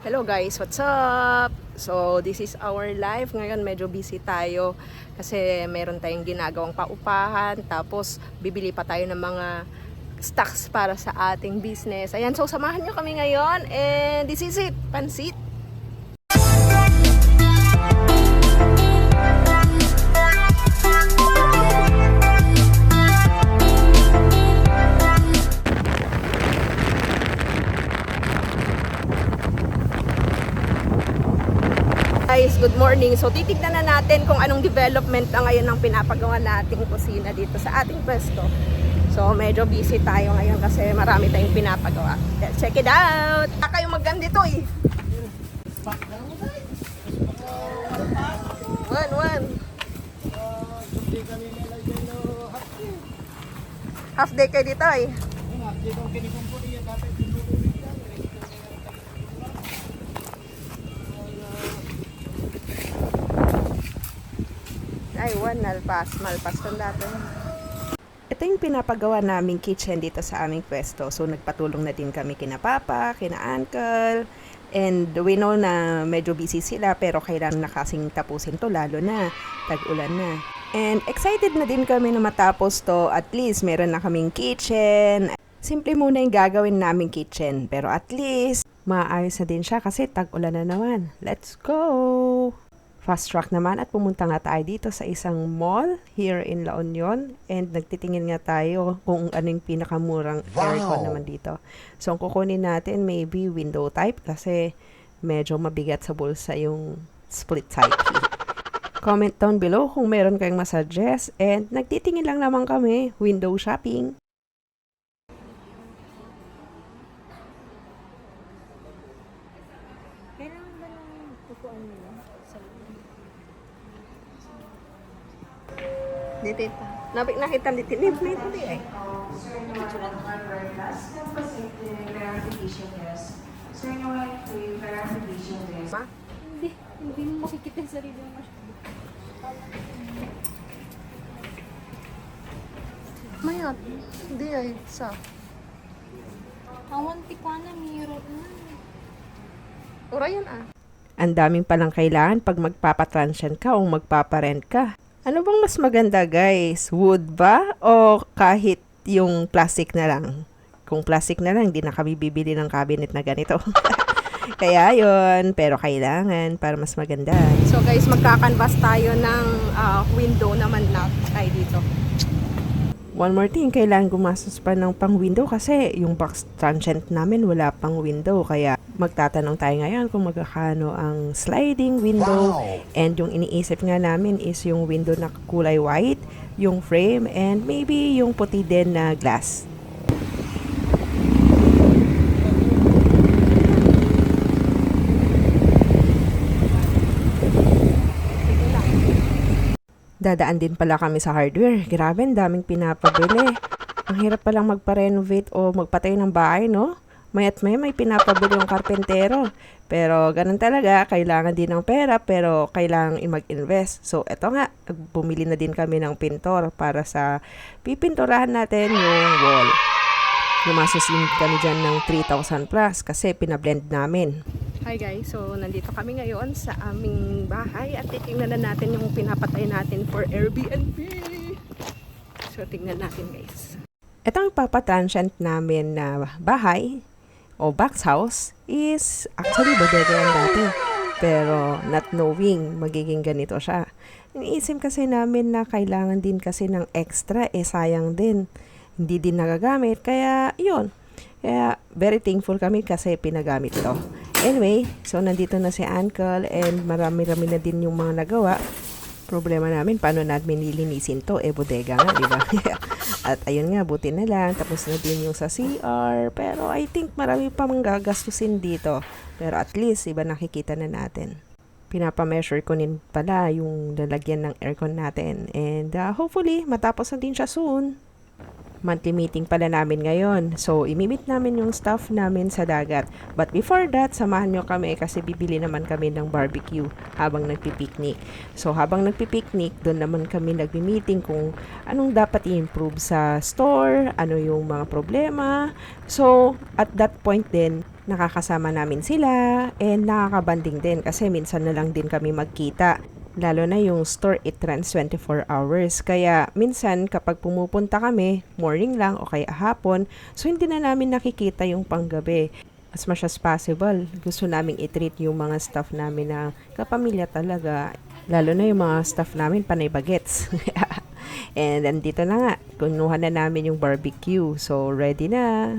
Hello guys, what's up? So this is our life. Ngayon medyo busy tayo kasi meron tayong ginagawang paupahan, tapos bibili pa tayo ng mga stocks para sa ating business. Ayan, so samahan nyo kami ngayon and this is it, pansit. Guys, good morning. So titignan na natin kung anong development na ngayon ang pinapagawa nating kusina dito sa ating pwesto. So medyo busy tayo ngayon kasi marami tayong pinapagawa. Let's check it out! Kayo magandito eh. One. Half day kayo dito eh. Ay, malpas ng dato. Ito yung pinapagawa naming kitchen dito sa aming pwesto. So, nagpatulong na din kami kina Papa, kina Uncle. And we know na medyo busy sila pero kailangan na kasing tapusin to lalo na tag-ulan na. And excited na din kami na matapos to. At least meron na kaming kitchen. Simple muna yung gagawin naming kitchen. Pero at least maayos na din siya kasi tag-ulan na naman. Let's go! Fast track naman at pumunta nga tayo dito sa isang mall here in La Union and nagtitingin nga tayo kung anong pinakamurang aircon naman dito. So ang kukunin natin maybe window type kasi medyo mabigat sa bulsa yung split type. Comment down below kung meron kayong masuggest and nagtitingin lang naman kami, window shopping. Kailangan ba ng upuan nila? Dito ito. Nakita dito. May hindi eh. Ma? Hindi mo makikita yung sarili mo masyado. Mayat. Hindi ay. Sa? Awan tikwana, miro na. Ura yan ah. Ang daming palang kailangan pag magpapatransyan ka o magpaparent ka. Ano bang mas maganda guys? Wood ba? O kahit yung plastic na lang? Kung plastic na lang, hindi na kami bibili ng cabinet na ganito. Kaya yon, pero kailangan para mas maganda. So guys, magkakanvas tayo ng window naman na tayo dito. One more thing, kailangan gumastos pa ng pang window kasi yung box transient namin wala pang window. Kaya magtatanong tayo ngayon kung magkakano ang sliding window. And yung iniisip nga namin is yung window na kulay white, yung frame, and maybe yung puti din na glass. Dadaan din pala kami sa hardware. Grabe, ang daming pinapabili. Ang hirap palang magpa-renovate o magpatayo ng bahay, no? Mayat may pinapabili yung karpentero. Pero ganun talaga, kailangan din ng pera pero kailangan mag-invest. So eto nga, bumili na din kami ng pintor para sa pipinturahan natin yung wall. Gumastos din kami dyan ng 3,000 plus kasi pinablend namin. Hi guys, so nandito kami ngayon sa aming bahay at titingnan na natin yung pinapatay natin for Airbnb. So tingnan natin guys. Itong papatransient namin na bahay o box house is actually bodega yan dati. Pero not knowing magiging ganito siya. Iniisip kasi namin na kailangan din kasi ng extra, sayang din. Hindi din nagagamit, kaya yun. Kaya very thankful kami kasi pinagamit to. Anyway, so nandito na si Uncle and marami-rami na din yung mga nagawa. Problema namin, paano namin nilinisin to? Bodega nga, di ba? At ayun nga, buti na lang. Tapos na din yung sa CR. Pero I think marami pa mang gagastusin dito. Pero at least, iba nakikita na natin. Pinapa-measure ko din pala yung lalagyan ng aircon natin. And hopefully, matapos na din siya soon. monthly meeting pala namin ngayon. So, imimit namin yung staff namin sa dagat. But before that, samahan nyo kami kasi bibili naman kami ng barbecue habang nagpipiknik. So, habang nagpipiknik, doon naman kami nagmi-meeting kung anong dapat i-improve sa store, ano yung mga problema. So, at that point din, nakakasama namin sila and nakakabanding din kasi minsan na lang din kami magkita. Lalo na yung store, it runs 24 hours. Kaya minsan kapag pumupunta kami, morning lang o kaya hapon, so hindi na namin nakikita yung panggabi. As much as possible, gusto naming i-treat yung mga staff namin na kapamilya talaga. Lalo na yung mga staff namin panay bagets. And andito na nga, kunuha na namin yung barbecue. So ready na.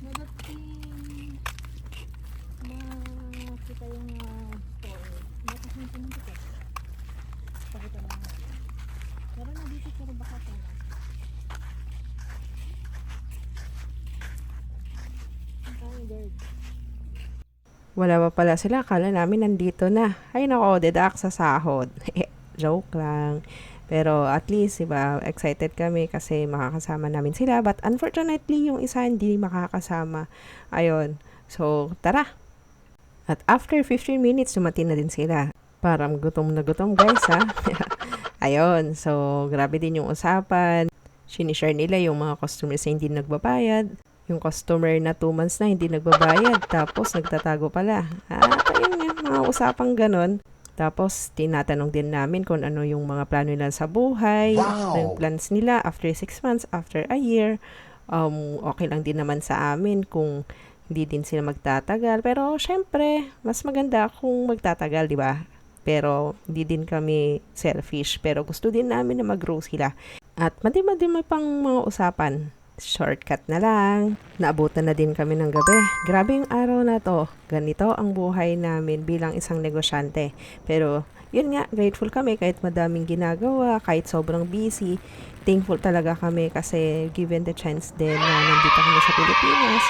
Madating makita yung store. Bakit yung pumunta? Pakita lang natin. Meron na dito pero baka pa na. Ang kaya guard. Wala pa pala sila. Akala namin nandito na. Ay nako, deduct sa sahod. Joke lang. Pero at least, diba, excited kami kasi makakasama namin sila. But unfortunately, yung isa hindi makakasama. Ayun. So, tara. At after 15 minutes, dumating na din sila. Parang gutom na gutom, guys, ha? Ayun. So, grabe din yung usapan. Sinishare nila yung mga customers na hindi nagbabayad. Yung customer na 2 months na hindi nagbabayad. Tapos, nagtatago pala. At ayun nga, mga usapang ganon. Tapos, tinatanong din namin kung ano yung mga plano nila sa buhay, yung plans nila after 6 months, after a year. Okay lang din naman sa amin kung hindi din sila magtatagal. Pero, syempre, mas maganda kung magtatagal, di ba? pero hindi din kami selfish. Pero gusto din namin na mag-grow sila. At madima-dima pang mga usapan. Shortcut na lang. Naabutan na din kami ng gabi. Grabe yung araw na to. Ganito ang buhay namin bilang isang negosyante. Pero yun nga, grateful kami kahit madaming ginagawa, kahit sobrang busy. Thankful talaga kami kasi given the chance din na nandito kami sa Pilipinas.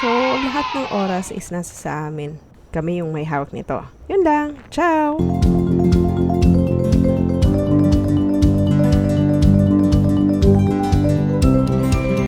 So, lahat ng oras is nasa sa amin. Kami yung may hawak nito. Yun lang. Ciao!